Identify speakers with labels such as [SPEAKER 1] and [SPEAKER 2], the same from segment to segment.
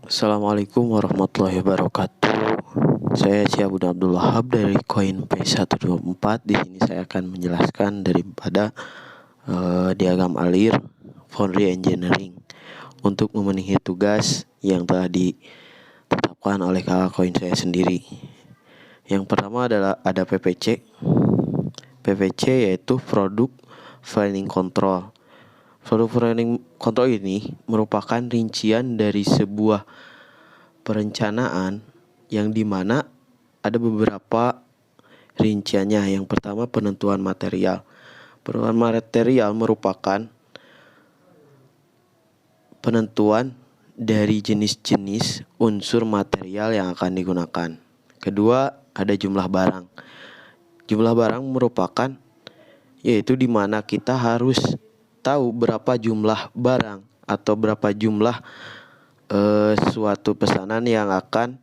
[SPEAKER 1] Assalamualaikum warahmatullahi wabarakatuh. Saya Syiabuddin Abdul Wahab dari Koin P124. Di sini saya akan menjelaskan daripada diagram alir Foundry Engineering untuk memenuhi tugas yang telah ditetapkan oleh kakak koin saya sendiri. Yang pertama adalah ada PPC. PPC yaitu Product Planning Control. Product Planning Control ini merupakan rincian dari sebuah perencanaan yang dimana ada beberapa rinciannya. Yang pertama penentuan material. Penentuan material merupakan penentuan dari jenis-jenis unsur material yang akan digunakan. Kedua, ada jumlah barang. Jumlah barang merupakan yaitu dimana kita harus tahu berapa jumlah barang atau berapa jumlah suatu pesanan yang akan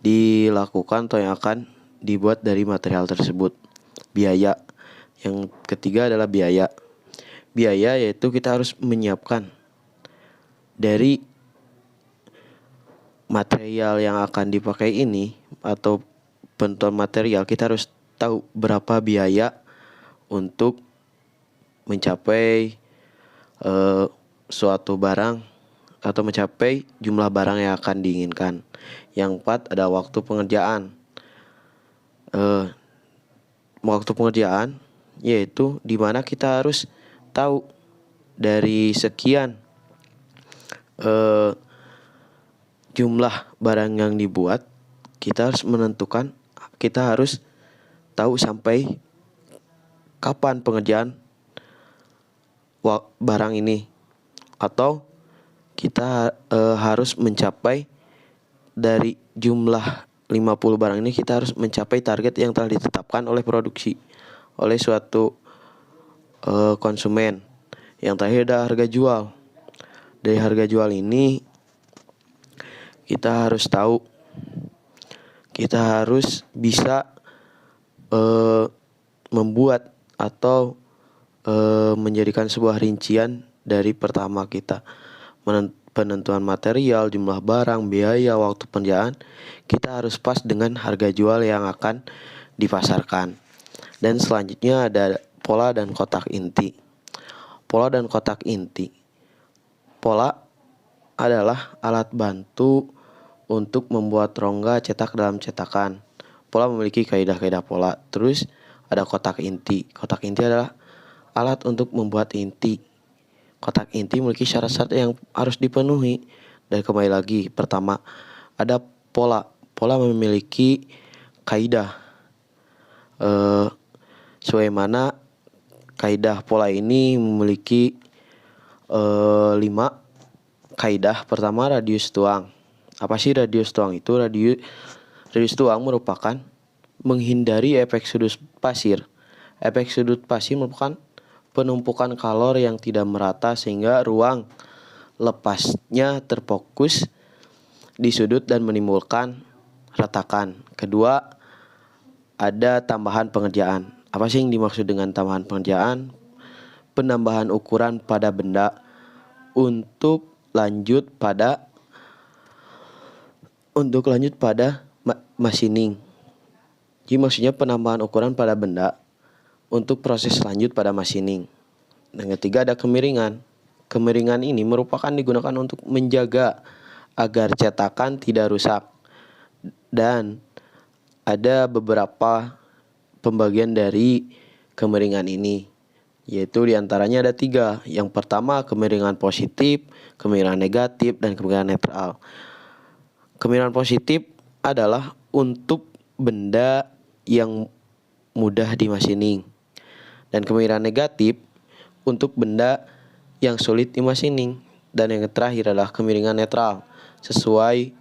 [SPEAKER 1] dilakukan atau yang akan dibuat dari material tersebut. Biaya. Yang ketiga adalah biaya. Biaya yaitu kita harus menyiapkan dari material yang akan dipakai ini atau penentuan material, kita harus tahu berapa biaya untuk mencapai suatu barang atau mencapai jumlah barang yang akan diinginkan. Yang empat ada waktu pengerjaan. Waktu pengerjaan yaitu dimana kita harus tahu dari sekian jumlah barang yang dibuat, kita harus menentukan, kita harus tahu sampai kapan pengerjaan barang ini, atau kita harus mencapai dari jumlah 50 barang ini, kita harus mencapai target yang telah ditetapkan oleh produksi oleh suatu konsumen. Yang terakhir ada harga jual. Dari harga jual ini kita harus tahu, kita harus bisa membuat atau menjadikan sebuah rincian dari pertama kita penentuan material, jumlah barang, biaya, waktu pengerjaan. Kita harus pas dengan harga jual yang akan dipasarkan. Dan selanjutnya ada pola dan kotak inti. Pola dan kotak inti. Pola adalah alat bantu untuk membuat rongga cetak dalam cetakan. Pola memiliki kaidah-kaidah pola. Terus ada kotak inti. Kotak inti adalah alat untuk membuat inti. Kotak inti memiliki syarat-syarat yang harus dipenuhi. Dan kembali lagi, pertama ada pola. Pola memiliki kaidah. Sebagaimana kaidah pola ini memiliki 5 kaidah. Pertama, radius tuang. Apa sih radius tuang itu? Radius tuang merupakan menghindari efek sudut pasir. Efek sudut pasir merupakan penumpukan kalor yang tidak merata sehingga ruang lepasnya terfokus di sudut dan menimbulkan retakan. Kedua, ada tambahan pengerjaan. Apa sih yang dimaksud dengan tambahan pengerjaan? Penambahan ukuran pada benda untuk lanjut pada machining. Jadi maksudnya penambahan ukuran pada benda untuk proses lanjut pada machining. Dan ketiga ada kemiringan. Kemiringan ini merupakan digunakan untuk menjaga agar cetakan tidak rusak. Dan ada beberapa pembagian dari kemiringan ini, yaitu diantaranya ada 3. Yang pertama kemiringan positif, kemiringan negatif, dan kemiringan netral. Kemiringan positif adalah untuk benda yang mudah di machining. Dan kemiringan negatif untuk benda yang sulit di machining. Dan yang terakhir adalah kemiringan netral. Sesuai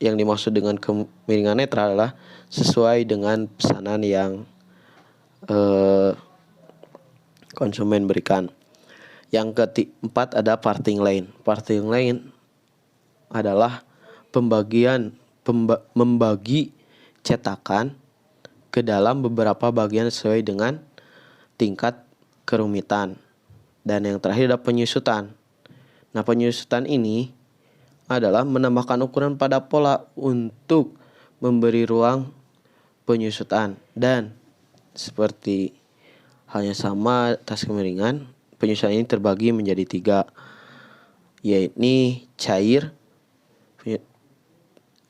[SPEAKER 1] yang dimaksud dengan kemiringan netral adalah sesuai dengan pesanan yang konsumen berikan. Yang keempat ada parting line. Parting line adalah membagi cetakan ke dalam beberapa bagian sesuai dengan tingkat kerumitan. Dan yang terakhir ada penyusutan. Nah, penyusutan ini adalah menambahkan ukuran pada pola untuk memberi ruang penyusutan. Dan seperti halnya sama tas kemiringan, penyusutan ini terbagi menjadi 3, yaitu cair.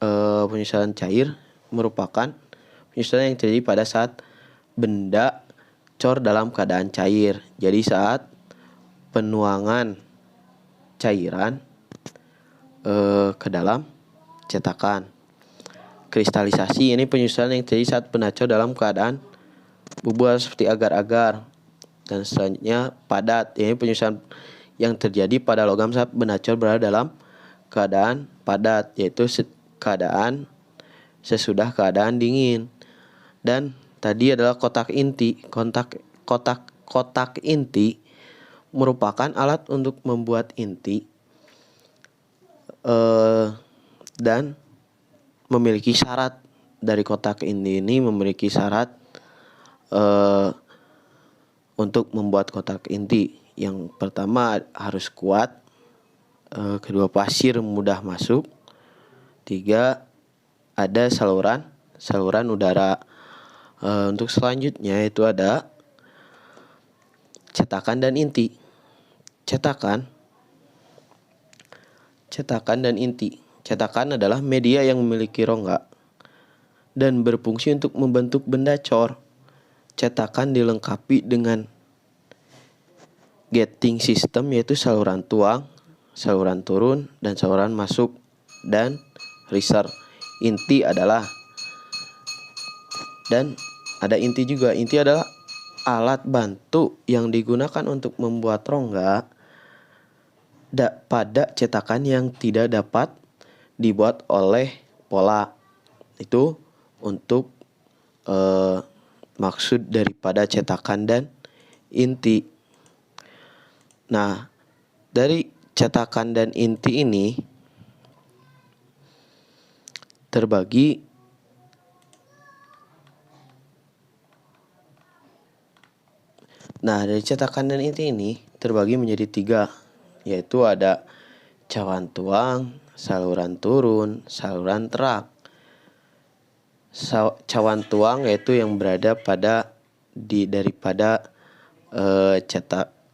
[SPEAKER 1] Penyusutan cair merupakan penyusutan yang terjadi pada saat benda cor dalam keadaan cair. Jadi saat penuangan cairan ke dalam cetakan. Kristalisasi ini penyusutan yang terjadi saat benda cor dalam keadaan bubar seperti agar-agar. Dan selanjutnya padat, ini penyusutan yang terjadi pada logam saat benda cor berada dalam keadaan padat, yaitu keadaan sesudah keadaan dingin. Dan tadi adalah kotak inti. Kotak inti merupakan alat untuk membuat inti dan memiliki syarat. Dari kotak inti ini memiliki syarat untuk membuat kotak inti. Yang pertama harus kuat, kedua pasir mudah masuk, 3 ada saluran udara. Untuk selanjutnya itu ada cetakan dan inti. Cetakan dan inti. Cetakan adalah media yang memiliki rongga dan berfungsi untuk membentuk benda cor. Cetakan dilengkapi dengan gating system, yaitu saluran tuang, saluran turun, dan saluran masuk, dan riser. Inti adalah, dan ada inti juga. Inti adalah alat bantu yang digunakan untuk membuat rongga pada cetakan yang tidak dapat dibuat oleh pola. Itu untuk maksud daripada cetakan dan inti. Nah, dari cetakan dan inti ini terbagi menjadi 3, yaitu ada cawan tuang, saluran turun, saluran terak. Cawan tuang yaitu yang berada daripada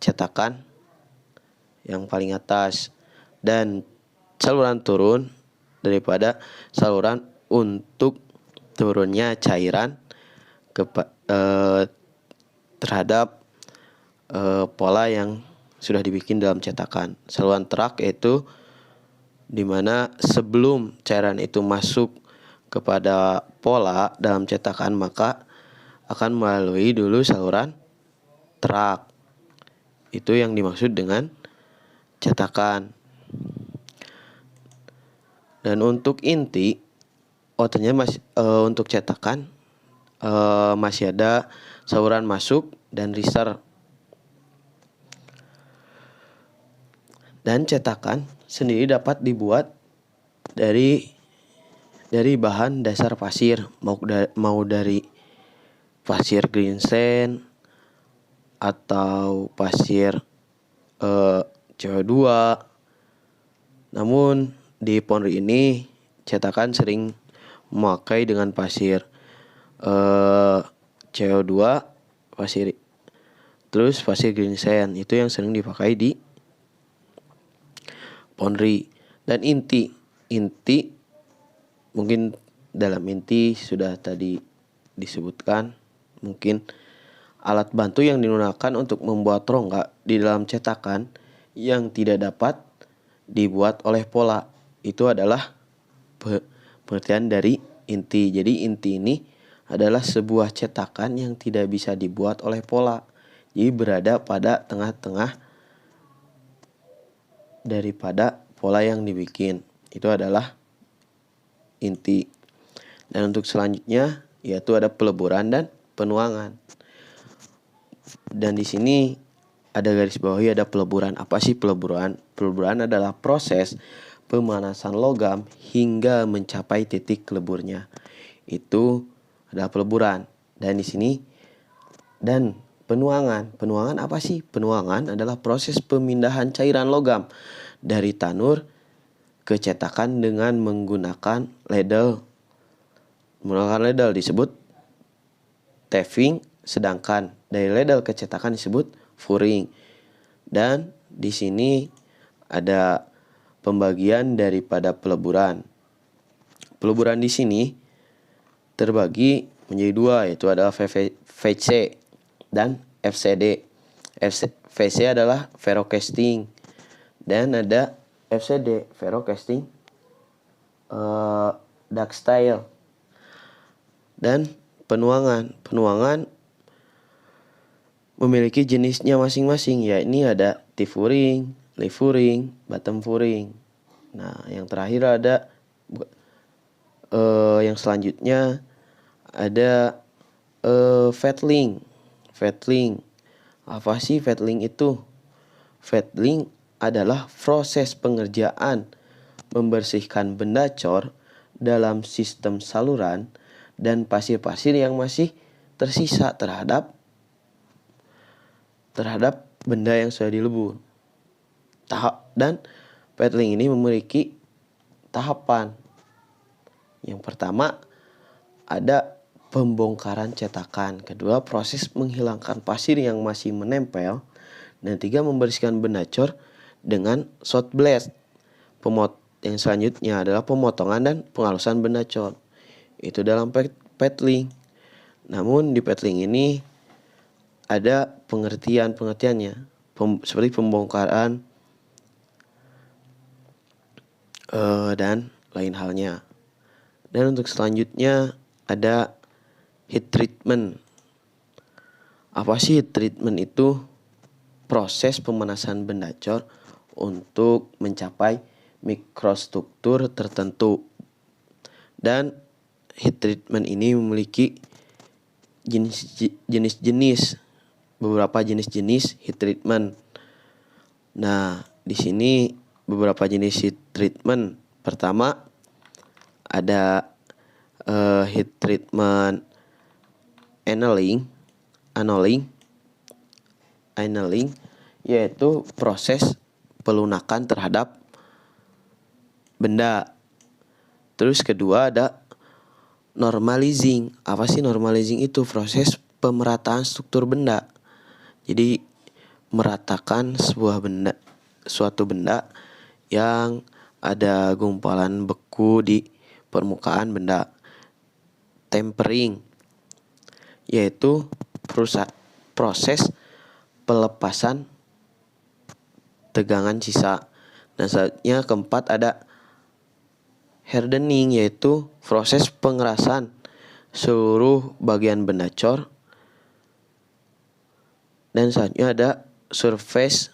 [SPEAKER 1] cetakan yang paling atas, dan saluran turun daripada saluran untuk turunnya cairan terhadap pola yang sudah dibikin dalam cetakan. Saluran terak yaitu dimana sebelum cairan itu masuk kepada pola dalam cetakan, maka akan melalui dulu saluran terak. Itu yang dimaksud dengan cetakan. Dan untuk inti, untuk cetakan masih ada saluran masuk dan riser. Dan cetakan sendiri dapat dibuat dari bahan dasar pasir, mau dari pasir greensand atau pasir CO2. Namun di Ponri ini cetakan sering memakai dengan pasir CO2, pasir greensand, itu yang sering dipakai di Ponri. Dan inti mungkin dalam inti sudah tadi disebutkan, mungkin alat bantu yang digunakan untuk membuat rongga di dalam cetakan yang tidak dapat dibuat oleh pola. Itu adalah pengertian dari inti. Jadi inti ini adalah sebuah cetakan yang tidak bisa dibuat oleh pola. Jadi berada pada tengah-tengah daripada pola yang dibikin. Itu adalah inti. Dan untuk selanjutnya yaitu ada peleburan dan penuangan. Dan di sini ada garis bawahi, ada peleburan. Apa sih peleburan? Peleburan adalah proses pemanasan logam hingga mencapai titik leburnya. Itu adalah peleburan. Dan di sini dan penuangan. Penuangan apa sih? Penuangan adalah proses pemindahan cairan logam dari tanur kecetakan dengan menggunakan ladle. Menggunakan ladle disebut tapping, sedangkan dari ladle kecetakan disebut pouring. Dan di sini ada pembagian daripada peleburan. Peleburan di sini terbagi menjadi dua, yaitu ada VC dan FCD. VC adalah ferrocasting dan ada FCD ferrocasting ductile. Dan penuangan memiliki jenisnya masing-masing, yakni ada tip pouring, lip pouring, bottom pouring. Nah, yang terakhir ada yang selanjutnya ada fettling. Apa sih fettling itu? Fettling adalah proses pengerjaan membersihkan benda cor dalam sistem saluran dan pasir-pasir yang masih tersisa terhadap benda yang sudah dilebur. Dan fettling ini memiliki tahapan. Yang pertama ada pembongkaran cetakan, kedua proses menghilangkan pasir yang masih menempel, dan tiga membersihkan benda cor dengan shot blade. Yang selanjutnya adalah pemotongan dan penghalusan benda cor. Itu dalam fettling. Namun di fettling ini ada pengertiannya seperti pembongkaran dan lain halnya. Dan untuk selanjutnya ada heat treatment. Apa sih heat treatment itu? Proses pemanasan benda cor untuk mencapai mikrostruktur tertentu. Dan heat treatment ini memiliki beberapa jenis heat treatment. Nah, di sini beberapa jenis heat treatment. Pertama ada heat treatment annealing, yaitu proses pelunakan terhadap benda. Terus kedua ada normalizing. Apa sih normalizing itu? Proses pemerataan struktur benda. Jadi meratakan suatu benda yang ada gumpalan beku di permukaan benda. Tempering, yaitu proses pelepasan tegangan sisa. Dan selanjutnya keempat ada hardening, yaitu proses pengerasan seluruh bagian benda cor. Dan selanjutnya ada surface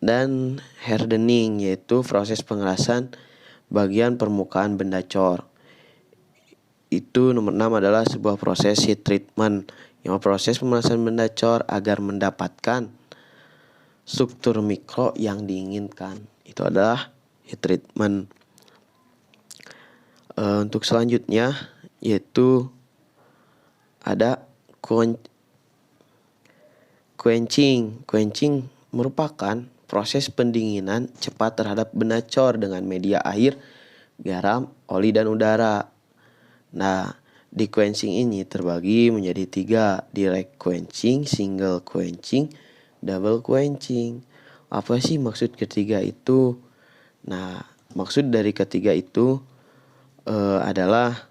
[SPEAKER 1] dan hardening, yaitu proses pengerasan bagian permukaan benda cor. Itu nomor 6 adalah sebuah proses heat treatment, yang proses pemanasan benda cor agar mendapatkan struktur mikro yang diinginkan. Itu adalah heat treatment. Untuk selanjutnya yaitu ada quenching. Quenching merupakan proses pendinginan cepat terhadap benda cor dengan media air, garam, oli, dan udara. Nah, di quenching ini terbagi menjadi 3, direct quenching, single quenching, double quenching. Apa sih maksud ketiga itu? Nah, maksud dari ketiga itu adalah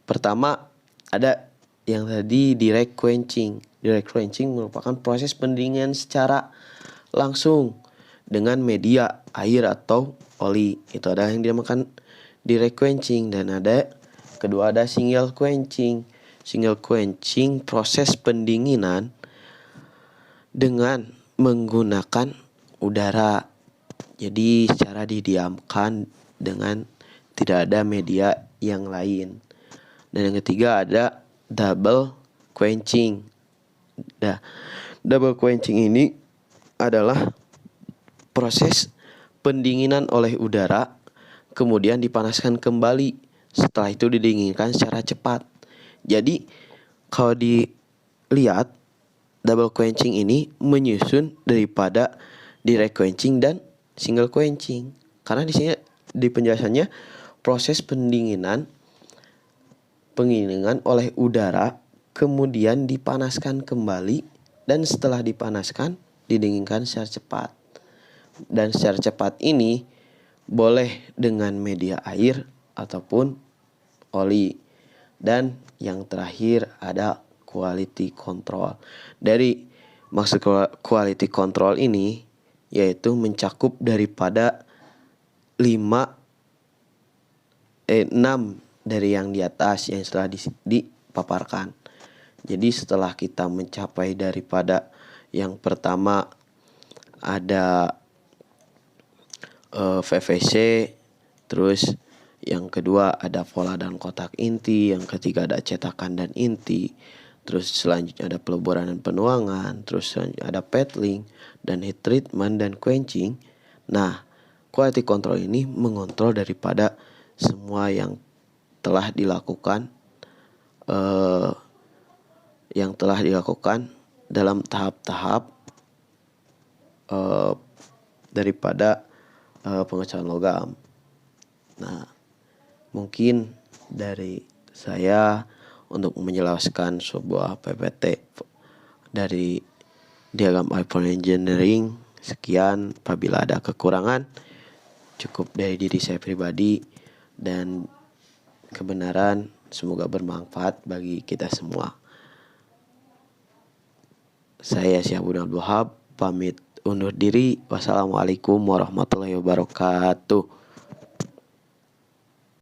[SPEAKER 1] pertama ada yang tadi direct quenching. Direct quenching merupakan proses pendinginan secara langsung dengan media air atau oli. Itu ada yang dinamakan direct quenching. Dan kedua ada single quenching. Single quenching proses pendinginan dengan menggunakan udara. Jadi secara didiamkan dengan tidak ada media yang lain. Dan yang ketiga ada double quenching. Nah, double quenching ini adalah proses pendinginan oleh udara kemudian dipanaskan kembali. Setelah itu didinginkan secara cepat. Jadi kalau dilihat double quenching ini menyusun daripada direct quenching dan single quenching. Karena di sini di penjelasannya proses pendinginan penggilingan oleh udara kemudian dipanaskan kembali dan setelah dipanaskan didinginkan secara cepat. Dan secara cepat ini boleh dengan media air ataupun oli. Dan yang terakhir ada quality control. Dari maksud quality control ini yaitu mencakup daripada 6 dari yang di atas yang setelah dipaparkan. Jadi setelah kita mencapai daripada yang pertama ada VVC, terus yang kedua ada pola dan kotak inti, yang ketiga ada cetakan dan inti, terus selanjutnya ada peleburan dan penuangan, terus selanjutnya ada petling dan heat treatment dan quenching. Nah, quality control ini mengontrol daripada semua yang telah dilakukan dalam tahap-tahap daripada pengecahan logam. Nah, mungkin dari saya untuk menjelaskan sebuah PPT dari diagram iPhone Engineering. Sekian, apabila ada kekurangan cukup dari diri saya pribadi dan kebenaran semoga bermanfaat bagi kita semua. Saya Syahabudin Abdul Wahab pamit undur diri. Wassalamualaikum warahmatullahi wabarakatuh.